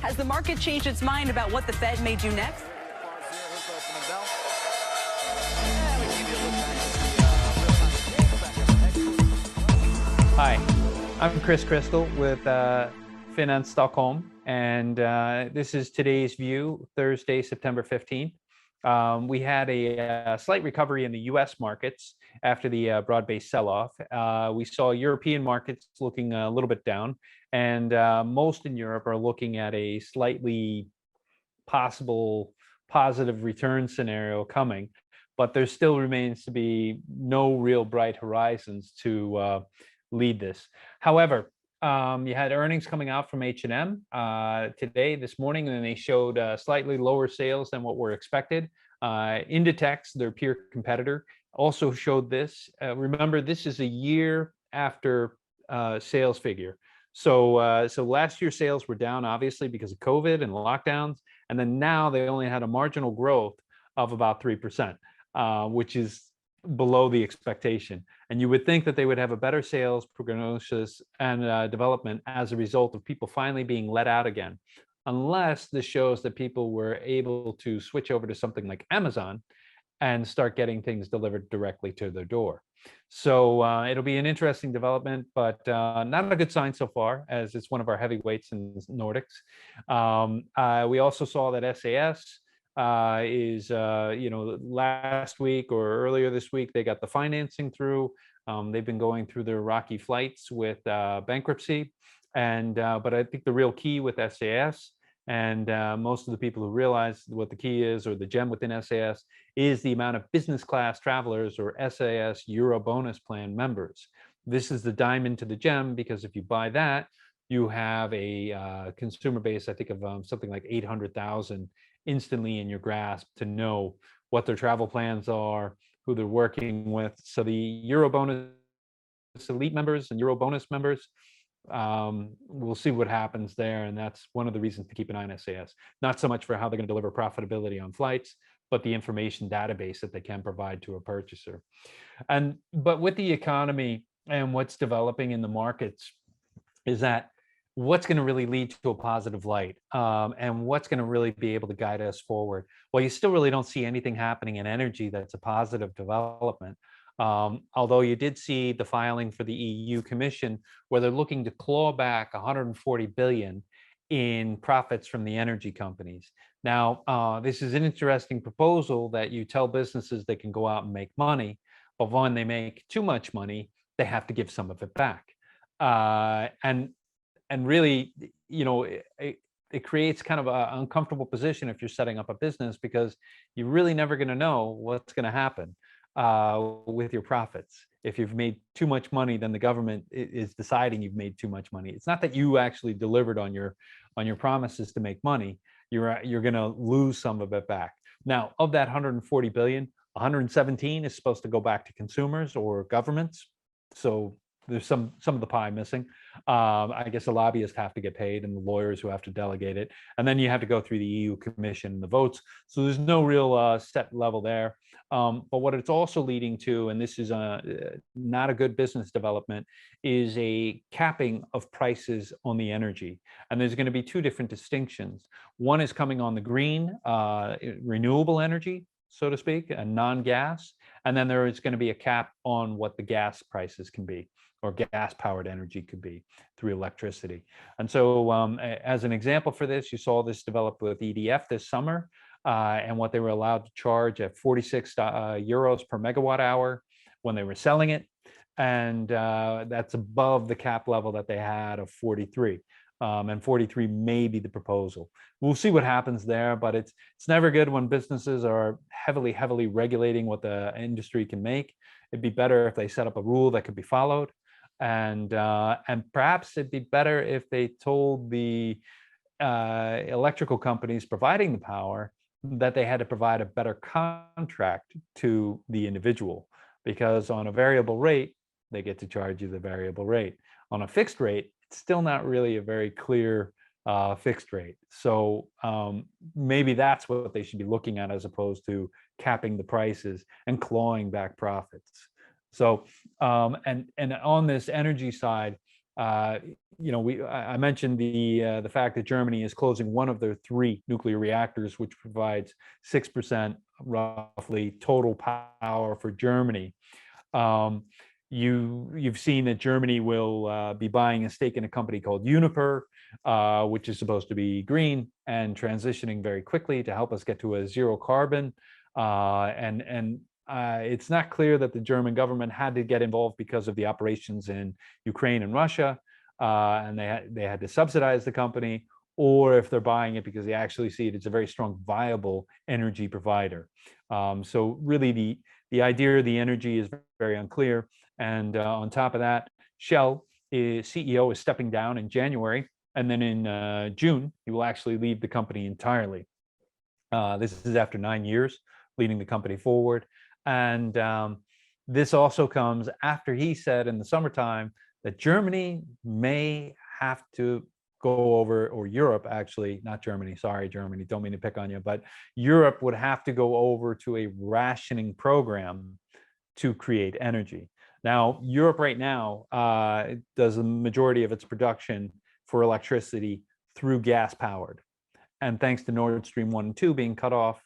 Has the market changed its mind about what the Fed may do next? Hi, I'm Chris Crystal with Finance Stockholm, and this is today's view, Thursday, September 15th. We had a slight recovery in the US markets after the broad-based sell-off. We saw European markets looking a little bit down, and most in Europe are looking at a slightly possible positive return scenario coming, but there still remains to be no real bright horizons to lead this. However, you had earnings coming out from H&M this morning, and they showed slightly lower sales than what were expected. Inditex, their peer competitor, also showed this. Remember, this is a year after sales figure. So last year sales were down, obviously, because of COVID and lockdowns, and then now they only had a marginal growth of about 3%, which is below the expectation. And you would think that they would have a better sales prognosis and development as a result of people finally being let out again, unless this shows that people were able to switch over to something like Amazon and start getting things delivered directly to their door. So it'll be an interesting development, but not a good sign so far, as it's one of our heavyweights in Nordics. We also saw that SAS last week or earlier this week, they got the financing through. They've been going through their rocky flights with bankruptcy. But I think the real key with SAS, and most of the people who realize what the key is, or the gem within SAS, is the amount of business class travelers or SAS Euro bonus plan members. This is the diamond to the gem, because if you buy that, you have a consumer base, I think, of something like 800,000 instantly in your grasp to know what their travel plans are, who they're working with. So the Euro bonus elite members and Euro bonus members, we'll see what happens there, and that's one of the reasons to keep an eye on SAS. Not so much for how they're going to deliver profitability on flights, but the information database that they can provide to a purchaser. But with the economy and what's developing in the markets, is that what's going to really lead to a positive light, and what's going to really be able to guide us forward? Well, you still really don't see anything happening in energy that's a positive development. Although you did see the filing for the EU Commission, where they're looking to claw back 140 billion in profits from the energy companies. Now, this is an interesting proposal that you tell businesses they can go out and make money, but when they make too much money, they have to give some of it back. And really, it creates kind of an uncomfortable position if you're setting up a business, because you're really never going to know what's going to happen with your profits. If you've made too much money, then the government is deciding you've made too much money. It's not that you actually delivered on your promises to make money. You're going to lose some of it back. Now, of that 140 billion, 117 is supposed to go back to consumers or governments. So there's some of the pie missing. I guess the lobbyists have to get paid, and the lawyers who have to delegate it. And then you have to go through the EU Commission and the votes. So there's no real set level there. But what it's also leading to, and this is not a good business development, is a capping of prices on the energy. And there's going to be two different distinctions. One is coming on the green, renewable energy, so to speak, and non-gas. And then there is going to be a cap on what the gas prices can be, or gas-powered energy could be through electricity. And so as an example for this, you saw this develop with EDF this summer, and what they were allowed to charge at 46 euros per megawatt hour when they were selling it. And that's above the cap level that they had of 43. And 43 may be the proposal. We'll see what happens there, but it's never good when businesses are heavily regulating what the industry can make. It'd be better if they set up a rule that could be followed, and perhaps it'd be better if they told the electrical companies providing the power that they had to provide a better contract to the individual, because on a variable rate, they get to charge you the variable rate. On a fixed rate, it's still not really a very clear fixed rate. So maybe that's what they should be looking at, as opposed to capping the prices and clawing back profits. So and on this energy side, I mentioned the fact that Germany is closing one of their 3 nuclear reactors, which provides 6% roughly total power for Germany. You've seen that Germany will be buying a stake in a company called Uniper, which is supposed to be green and transitioning very quickly to help us get to a zero carbon. It's not clear that the German government had to get involved because of the operations in Ukraine and Russia, and they had to subsidize the company, or if they're buying it because they actually see it as a very strong, viable energy provider. So really, the idea of the energy is very unclear. And on top of that, Shell CEO is stepping down in January, and then in June he will actually leave the company entirely. This is after 9 years leading the company forward. And this also comes after he said in the summertime that Germany may have to go over, or Europe actually, not Germany, sorry, Germany, don't mean to pick on you, but Europe would have to go over to a rationing program to create energy. Now, Europe right now does the majority of its production for electricity through gas powered. And thanks to Nord Stream 1 and 2 being cut off,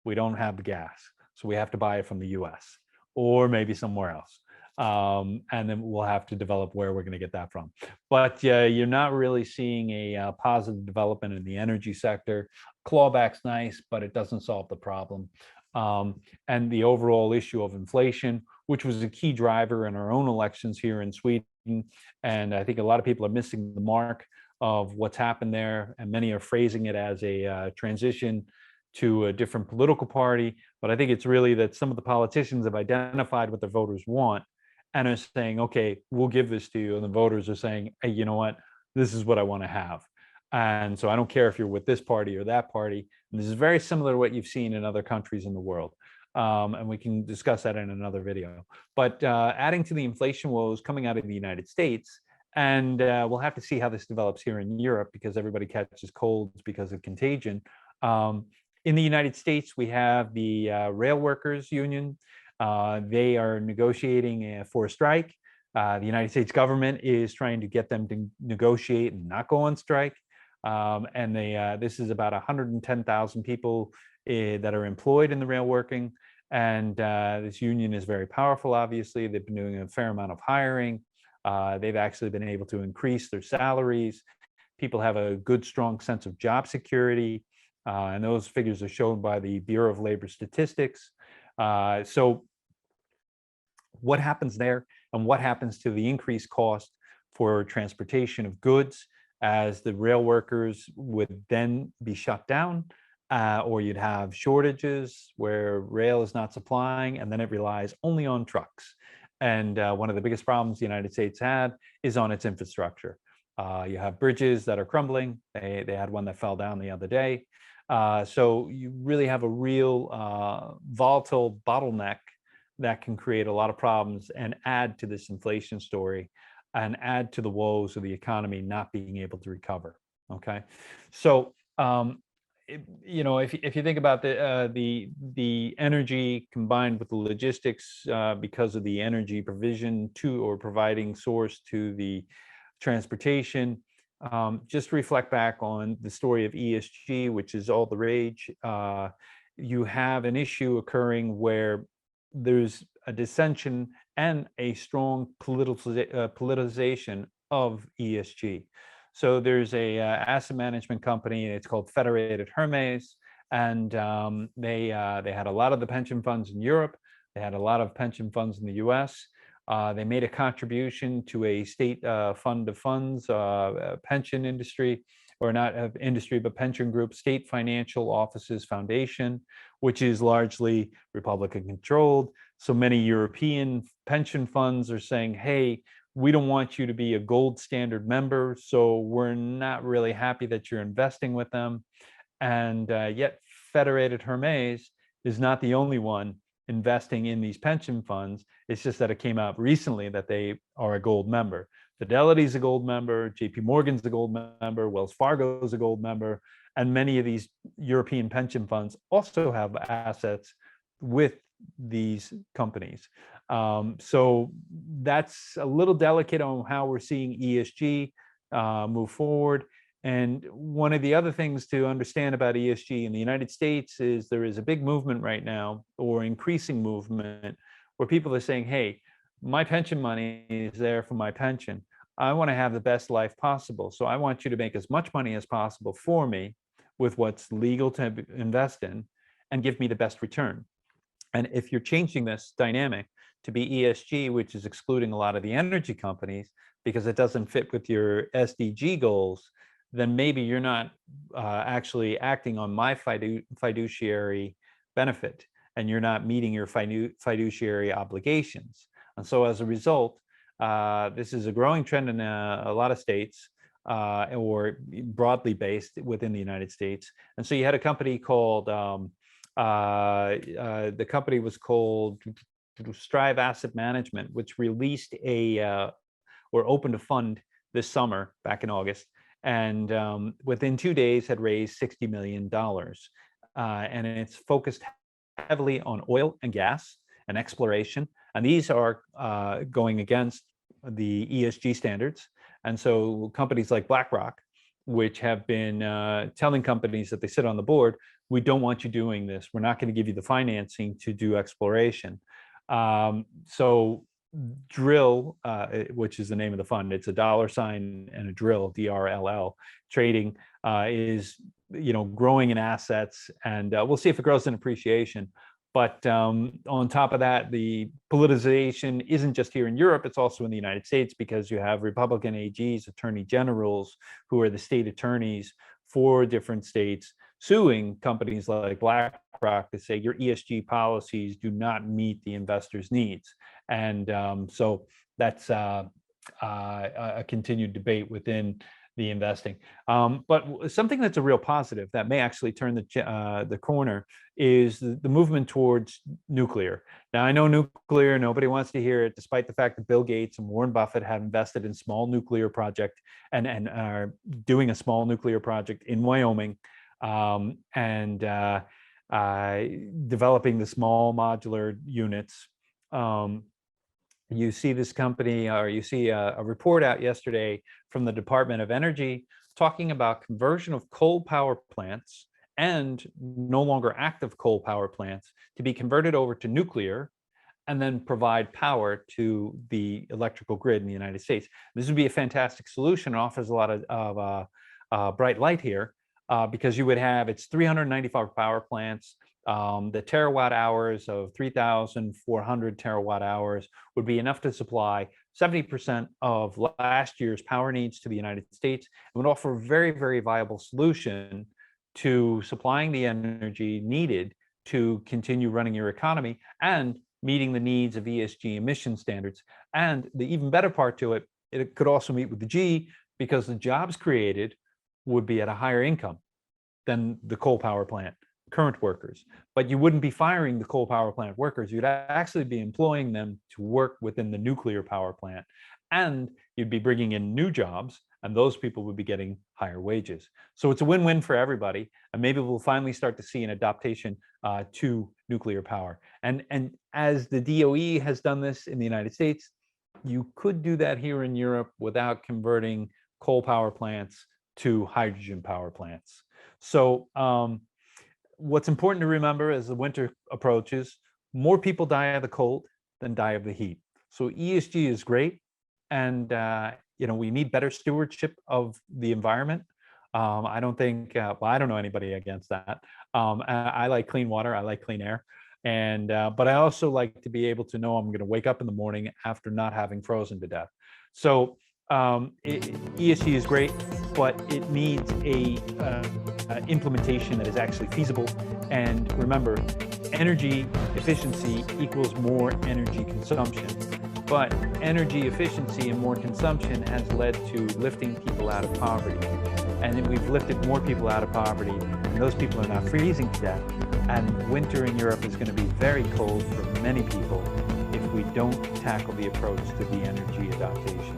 we don't have the gas. So we have to buy it from the US or maybe somewhere else. And then we'll have to develop where we're going to get that from. But you're not really seeing a positive development in the energy sector. Clawback's nice, but it doesn't solve the problem. And the overall issue of inflation, which was a key driver in our own elections here in Sweden. And I think a lot of people are missing the mark of what's happened there. And many are phrasing it as a transition to a different political party. But I think it's really that some of the politicians have identified what their voters want and are saying, okay, we'll give this to you. And the voters are saying, hey, you know what? This is what I want to have. And so I don't care if you're with this party or that party. And this is very similar to what you've seen in other countries in the world. And we can discuss that in another video. But adding to the inflation woes coming out of the United States, and we'll have to see how this develops here in Europe because everybody catches colds because of contagion. In the United States, we have the rail workers union. They are negotiating for a strike. The United States government is trying to get them to negotiate and not go on strike. This is about 110,000 people that are employed in the rail working. And this union is very powerful, obviously. They've been doing a fair amount of hiring. They've actually been able to increase their salaries. People have a good, strong sense of job security. And those figures are shown by the Bureau of Labor Statistics. So what happens there, and what happens to the increased cost for transportation of goods as the rail workers would then be shut down, or you'd have shortages where rail is not supplying and then it relies only on trucks. And one of the biggest problems the United States had is on its infrastructure. You have bridges that are crumbling. They had one that fell down the other day. So you really have a real volatile bottleneck that can create a lot of problems and add to this inflation story and add to the woes of the economy not being able to recover. Okay, so if you think about the energy combined with the logistics because of the energy provision to or providing source to the transportation. Just reflect back on the story of ESG, which is all the rage. You have an issue occurring where there's a dissension and a strong politicization of ESG. So there's a asset management company. It's called Federated Hermes, and they had a lot of the pension funds in Europe. They had a lot of pension funds in the U.S. They made a contribution to a state fund of funds, pension industry, or not industry, but pension group, State Financial Offices Foundation, which is largely Republican controlled. So many European pension funds are saying, hey, we don't want you to be a gold standard member, so we're not really happy that you're investing with them. And yet Federated Hermes is not the only one investing in these pension funds. It's just that it came out recently that they are a gold member. Fidelity's a gold member, JP Morgan's a gold member, Wells Fargo's a gold member, and many of these European pension funds also have assets with these companies. So that's a little delicate on how we're seeing ESG move forward. And one of the other things to understand about ESG in the United States is there is a big movement right now, or increasing movement, where people are saying, hey, my pension money is there for my pension. I want to have the best life possible. So I want you to make as much money as possible for me with what's legal to invest in, and give me the best return. And if you're changing this dynamic to be ESG, which is excluding a lot of the energy companies because it doesn't fit with your SDG goals, then maybe you're not actually acting on my fiduciary benefit, and you're not meeting your fiduciary obligations. And so as a result, this is a growing trend in a lot of states, or broadly based within the United States. And so you had a company called, the company was called Strive Asset Management, which released or opened a fund this summer, back in August, and within 2 days had raised $60 million. And it's focused heavily on oil and gas and exploration. And these are going against the ESG standards. And so companies like BlackRock, which have been telling companies that they sit on the board, we don't want you doing this. We're not going to give you the financing to do exploration. So Drill, which is the name of the fund, it's a $sign and a drill, DRLL, trading is growing in assets, and we'll see if it grows in appreciation. But on top of that, the politicization isn't just here in Europe, it's also in the United States, because you have Republican AGs, attorney generals, who are the state attorneys for different states, suing companies like BlackRock to say your ESG policies do not meet the investors' needs. And so that's a continued debate within the investing. But something that's a real positive that may actually turn the corner is the movement towards nuclear. Now, I know nuclear, nobody wants to hear it, despite the fact that Bill Gates and Warren Buffett have invested in small nuclear project and are doing a small nuclear project in Wyoming, and developing the small modular units. You see this company, or you see a report out yesterday from the Department of Energy talking about conversion of coal power plants and no longer active coal power plants to be converted over to nuclear, and then provide power to the electrical grid in the United States. This would be a fantastic solution. It offers a lot of bright light here, because you would have, it's 395 power plants. The terawatt hours of 3,400 terawatt hours would be enough to supply 70% of last year's power needs to the United States, and would offer a very, very viable solution to supplying the energy needed to continue running your economy and meeting the needs of ESG emission standards. And the even better part to it, it could also meet with the G, because the jobs created would be at a higher income than the coal power plant current workers. But you wouldn't be firing the coal power plant workers. You'd actually be employing them to work within the nuclear power plant. And you'd be bringing in new jobs, and those people would be getting higher wages. So it's a win-win for everybody. And maybe we'll finally start to see an adaptation to nuclear power. And as the DOE has done this in the United States, you could do that here in Europe without converting coal power plants to hydrogen power plants. So what's important to remember as the winter approaches, more people die of the cold than die of the heat. So ESG is great, and we need better stewardship of the environment. I don't think, well, I don't know anybody against that. I like clean water, I like clean air, and but I also like to be able to know I'm going to wake up in the morning after not having frozen to death. So ESG is great, but it needs a implementation that is actually feasible. And remember, energy efficiency equals more energy consumption. But energy efficiency and more consumption has led to lifting people out of poverty. And then we've lifted more people out of poverty, and those people are not freezing to death. And winter in Europe is going to be very cold for many people if we don't tackle the approach to the energy adaptation.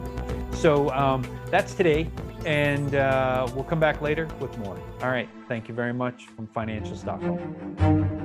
So that's today, and we'll come back later with more. All right, thank you very much from Financial Stockholm.